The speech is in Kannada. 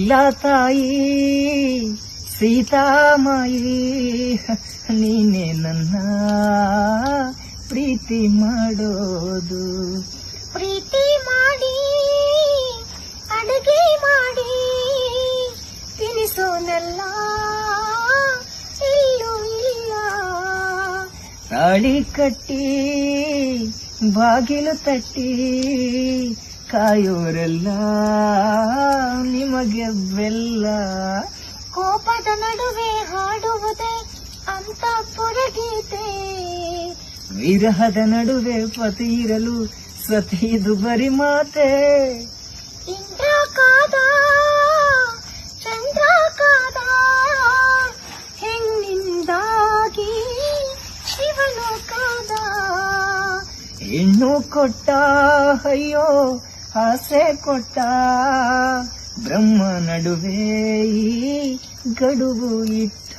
ಇಲ್ಲ ತಾಯಿ ಸೀತಾಮಾಯಿ, ನೀನೇ ನನ್ನ ಪ್ರೀತಿ ಮಾಡೋದು. ಪ್ರೀತಿ ಮಾಡಿ ಅಡುಗೆ ಮಾಡಿ ತಿನಿಸೋನಲ್ಲ ಇಲ್ಲೂ ಇಲ್ಲ. ತಾಳಿ ಕಟ್ಟಿ ಬಾಗಿಲು ತಟ್ಟಿ ಕಾಯೋರೆಲ್ಲ ನಿಮಗೆ ಬೆಲ್ಲ. ಕೋಪದ ನಡುವೆ ಹಾಡುವುದೇ ಅಂತಃಪುರ ಗೀತೆ. ವಿರಹದ ನಡುವೆ ಪತಿ ಇರಲು ಸತಿದು ಬರಿ ಮಾತೆ. ಇಂದ್ರ ಕಾದ ಚಂದ್ರ ಕಾದ ಹೆಣ್ಣಿಂದಾಗಿ ಶಿವನು ಕಾದ. ಹೆಣ್ಣು ಕೊಟ್ಟ ಅಯ್ಯೋ ಆಸೆ ಕೊಟ್ಟ, ಬ್ರಹ್ಮ ನಡುವೆ ಈ ಗಡುವು ಇಟ್ಟ.